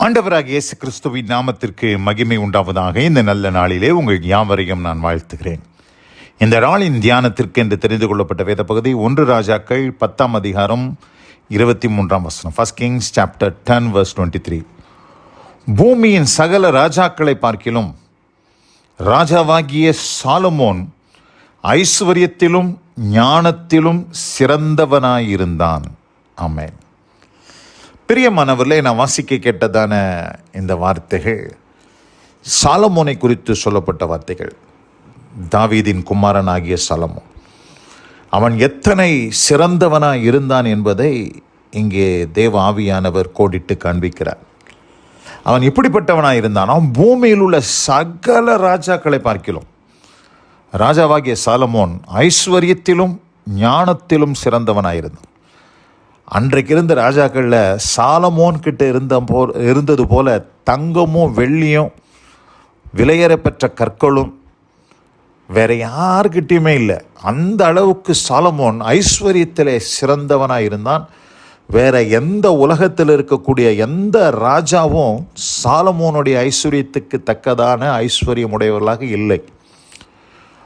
ஆண்டவராகிய இயேசு கிறிஸ்துவின் நாமத்திற்கு மகிமை உண்டாவதாக. இந்த நல்ல நாளிலே உங்கள் யாவரையும் நான் வாழ்த்துகிறேன். இந்த நாளின் தியானத்திற்கு என்று தெரிந்து கொள்ளப்பட்ட வேத பகுதி 1 ராஜாக்கள் 10ஆம் அதிகாரம் 23ஆம் வசனம். 1 Kings chapter 10 verse 23. பூமியின் சகல ராஜாக்களை பார்க்கிலும் ராஜாவாகிய சாலமோன் ஐஸ்வர்யத்திலும் ஞானத்திலும் சிறந்தவனாயிருந்தான். ஆமென். பிரியமானவர்களே, நான் வாசிக்க கேட்டதான இந்த வார்த்தைகள் சாலமோனை குறித்து சொல்லப்பட்ட வார்த்தைகள். தாவீதின் குமாரனாகிய சாலமோன் அவன் எத்தனை சிறந்தவனாய் இருந்தான் என்பதை இங்கே தேவ ஆவியானவர் கோடிட்டு காண்பிக்கிறார். அவன் எப்படிப்பட்டவனாய் இருந்தான்? அவன் பூமியில் உள்ள சகல ராஜாக்களை பார்க்கிலும் ராஜாவாகிய சாலமோன் ஐஸ்வர்யத்திலும் ஞானத்திலும் சிறந்தவனாயிருந்தான். அன்றைக்கு இருந்த ராஜாக்களில் சாலமோன் கிட்ட இருந்தது போல தங்கமும் வெள்ளியும் விலையேறப்பெற்ற கற்களும் வேற யாருக்கிட்டையுமே இல்லை. அந்த அளவுக்கு சாலமோன் ஐஸ்வர்யத்திலே சிறந்தவனாக இருந்தான். வேற எந்த உலகத்தில் இருக்கக்கூடிய எந்த ராஜாவும் சாலமோனுடைய ஐஸ்வர்யத்துக்கு தக்கதான ஐஸ்வர்யம் உடையவர்களாக இல்லை.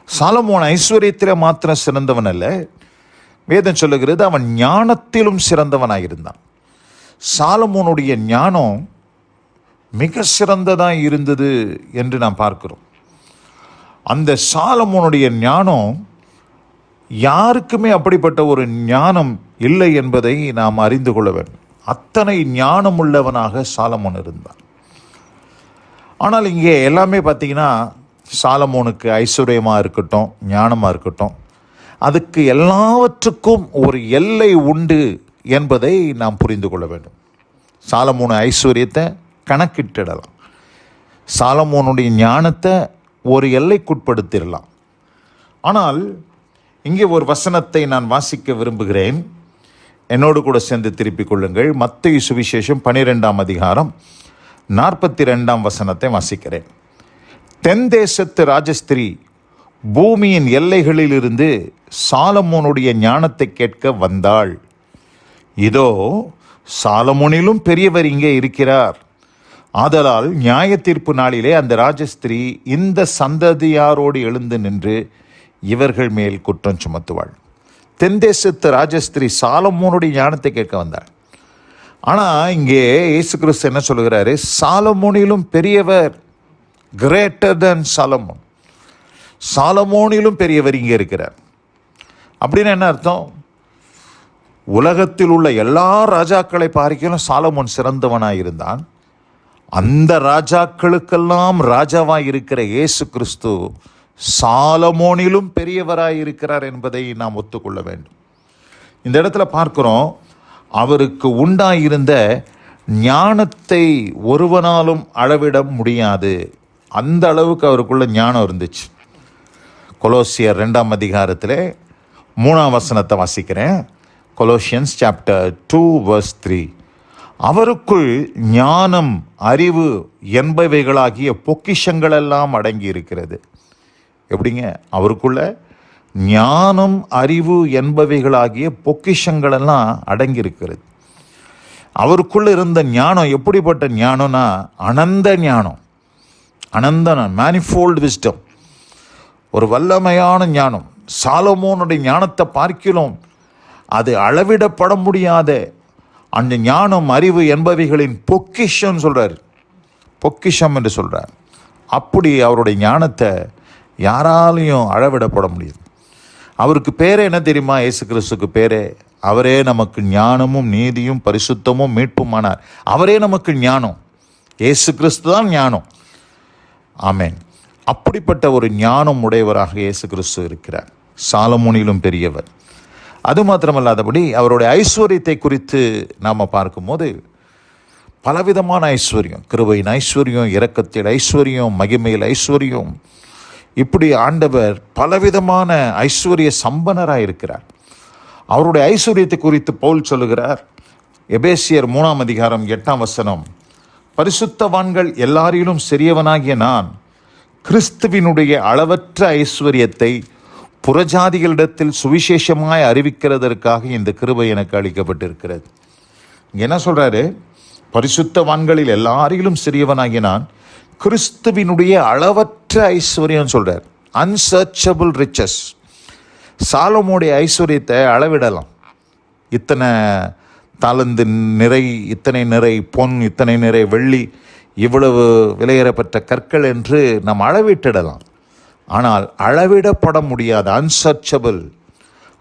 சாலமோன் ஐஸ்வர்யத்திலே மாத்திரம் சிறந்தவன் அல்ல, வேதம் சொல்லுகிறது அவன் ஞானத்திலும் சிறந்தவனாயிருந்தான். சாலமோனுடைய ஞானம் மிக சிறந்ததாக இருந்தது என்று நாம் பார்க்கிறோம். அந்த சாலமோனுடைய ஞானம் யாருக்குமே அப்படிப்பட்ட ஒரு ஞானம் இல்லை என்பதை நாம் அறிந்து கொள்ள வேண்டும். அத்தனை ஞானம் உள்ளவனாக சாலமோன் இருந்தான். ஆனால் இங்கே எல்லாமே பார்த்தீங்கன்னா சாலமோனுக்கு ஐஸ்வர்யமாக இருக்கட்டும், ஞானமாக இருக்கட்டும், அதுக்கு எல்லாவற்றுக்கும் ஒரு எல்லை உண்டு என்பதை நாம் புரிந்து கொள்ள வேண்டும். சாலமோன் ஐஸ்வர்யத்தை கணக்கிட்டிடலாம், சாலமோனுடைய ஞானத்தை ஒரு எல்லைக்குட்படுத்திடலாம். ஆனால் இங்கே ஒரு வசனத்தை நான் வாசிக்க விரும்புகிறேன். என்னோடு கூட சேர்ந்து திருப்பிக் கொள்ளுங்கள். மத்தேயு சுவிசேஷம் 12ஆம் அதிகாரம் 42ஆம் வசனத்தை வாசிக்கிறேன். தென் தேசத்து ராஜஸ்திரீ பூமியின் எல்லைகளிலிருந்து சாலமோனுடைய ஞானத்தை கேட்க வந்தாள். இதோ சாலமோனிலும் பெரியவர் இங்கே இருக்கிறார். ஆதலால் நியாய தீர்ப்பு நாளிலே அந்த ராஜஸ்திரீ இந்த சந்ததியாரோடு எழுந்து நின்று இவர்கள் மேல் குற்றம் சுமத்துவாள். தென் தேசத்து ராஜஸ்திரீ சாலமோனுடைய ஞானத்தை கேட்க வந்தாள். ஆனால் இங்கே இயேசு கிறிஸ்து என்ன சொல்கிறாரு? சாலமோனிலும் பெரியவர், கிரேட்டர் தென் சாலமோன், சாலமோனிலும் பெரியவர் இங்கே இருக்கிறார். அப்படின்னு என்ன அர்த்தம்? உலகத்தில் உள்ள எல்லா ராஜாக்களை பார்க்கிலும் சாலமோன் சிறந்தவனாக இருந்தான். அந்த ராஜாக்களுக்கெல்லாம் ராஜாவாக இருக்கிற இயேசு கிறிஸ்து சாலமோனிலும் பெரியவராக இருக்கிறார் என்பதை நாம் ஒத்துக்கொள்ள வேண்டும். இந்த இடத்துல பார்க்கிறோம், அவருக்கு உண்டாயிருந்த ஞானத்தை ஒருவனாலும் அளவிட முடியாது. அந்த அளவுக்கு அவருக்குள்ள ஞானம் இருந்துச்சு. கொலோசியர் 2ஆம் அதிகாரத்தில் 3ஆம் வசனத்தை வாசிக்கிறேன். Colossians chapter 2 verse 3. அவருக்குள் ஞானம், அறிவு என்பவைகளாகிய பொக்கிஷங்கள் எல்லாம் அடங்கி இருக்கிறது. எப்படிங்க? அவருக்குள்ள ஞானம், அறிவு என்பவைகளாகிய பொக்கிஷங்கள் எல்லாம் அடங்கி இருக்கிறது. அவருக்குள்ள இருந்த ஞானம் எப்படிப்பட்ட ஞானம்னா அனந்த ஞானம், மேனிஃபோல்டு விஸ்டம், ஒரு வல்லமையான ஞானம். சாலமோனுடைய ஞானத்தை பார்க்கிறோம், அது அளவிடப்பட முடியாத அந்த ஞானம், அறிவு என்பவைகளின் பொக்கிஷம் சொல்கிறார், பொக்கிஷம் என்று சொல்கிறார். அப்படி அவருடைய ஞானத்தை யாராலையும் அளவிடப்பட முடியாது. அவருக்கு பேரே என்ன தெரியுமா? இயேசு கிறிஸ்துக்கு பேரே, அவரே நமக்கு ஞானமும் நீதியும் பரிசுத்தமும் மீட்புமானார். அவரே நமக்கு ஞானம். இயேசு கிறிஸ்து தான் ஞானம். ஆமென். அப்படிப்பட்ட ஒரு ஞானம் உடையவராக இயேசு கிறிஸ்து இருக்கிறார். சாலமோனிலும் பெரியவர். அது மாத்திரமல்லாதபடி அவருடைய ஐஸ்வர்யத்தை குறித்து நாம் பார்க்கும்போது பலவிதமான ஐஸ்வர்யம், கிருபையின் ஐஸ்வர்யம், இரக்கத்தில் ஐஸ்வர்யம், மகிமையில் ஐஸ்வர்யம், இப்படி ஆண்டவர் பலவிதமான ஐஸ்வர்ய சம்பனராக இருக்கிறார். அவருடைய ஐஸ்வர்யத்தை குறித்து பவுல் சொல்லுகிறார். எபேசியர் 3ஆம் அதிகாரம் 8ஆம் வசனம், பரிசுத்தவான்கள் எல்லாரிலும் சிறியவனாகிய நான் கிறிஸ்துவினுடைய அளவற்ற ஐஸ்வர்யத்தை புறஜாதிகளிடத்தில் சுவிசேஷமாய் அறிவிக்கிறதற்காக இந்த கிருபை எனக்கு அளிக்கப்பட்டிருக்கிறது. என்ன சொல்கிறாரு? பரிசுத்தவான்களில் எல்லாரிலும் சிறியவனாகிய நான் கிறிஸ்துவினுடைய அளவற்ற ஐஸ்வர்யம் சொல்கிறார். Unsearchable riches. சாலமோனுடைய ஐஸ்வர்யத்தை அளவிடலாம். இத்தனை தாலந்து நிறை, இத்தனை நிறை பொன், இத்தனை நிறை வெள்ளி, இவ்வளவு விலையேறப்பட்ட கற்கள் என்று நாம் அளவிட்டிடலாம். ஆனால் அளவிடப்பட முடியாத, அன்சர்ச்சபிள்,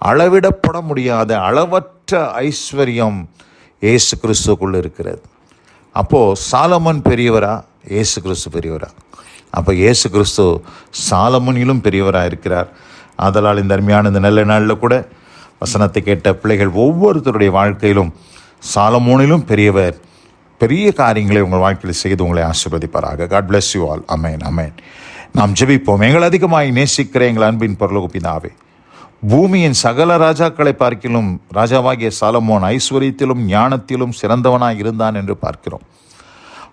அளவிடப்பட முடியாத அளவற்ற ஐஸ்வர்யம் இயேசு கிறிஸ்துக்குள்ளே இருக்கிறது. அப்போது சாலமன் பெரியவரா, இயேசு கிறிஸ்து பெரியவரா? அப்போ இயேசு கிறிஸ்து சாலமனிலும் பெரியவராக இருக்கிறார். ஆதலால் இந்த அருமையான இந்த நல்ல நாளில் கூட வசனத்தை கேட்ட பிள்ளைகள் ஒவ்வொருத்தருடைய வாழ்க்கையிலும் சாலமோனிலும் பெரியவர் பெரிய காரியங்களை உங்கள் வாழ்க்கையில் செய்து உங்களை ஆசீர்வதிப்பாராக. God bless you all. Amen, amen. நாம் ஜெபிப்போம். எங்கள் அதிகமாய் நேசிக்கிற எங்கள் அன்பின் பரலோக பிதாவே, பூமியின் சகல ராஜாக்களை பார்க்கிலும் ராஜாவாகிய சாலமோன் ஐஸ்வர்யத்திலும் ஞானத்திலும் சிறந்தவனாய் இருந்தான் என்று பார்க்கிறோம்.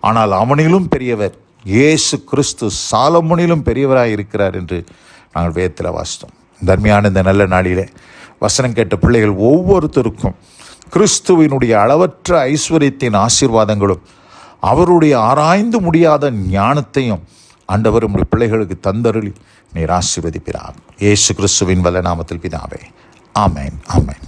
ஆனால் அவனிலும் பெரியவர் இயேசு கிறிஸ்து சாலமோனிலும் பெரியவராய் இருக்கிறார் என்று நாங்கள் வேதத்தில் வாசித்தோம். தர்மையான இந்த நல்ல நாளிலே வசனம் கேட்ட பிள்ளைகள் ஒவ்வொருத்தருக்கும் கிறிஸ்துவினுடைய அளவற்ற ஐஸ்வர்யத்தின் ஆசீர்வாதங்களும் அவருடைய ஆராய்ந்து முடியாத ஞானத்தையும் ஆண்டவர் உம்முடைய பிள்ளைகளுக்கு தந்தருளி நீர் ஆசீர்வதிப்பீராக. இயேசு கிறிஸ்துவின் வல்ல நாமத்தில் பிதாவே, ஆமென், ஆமென்.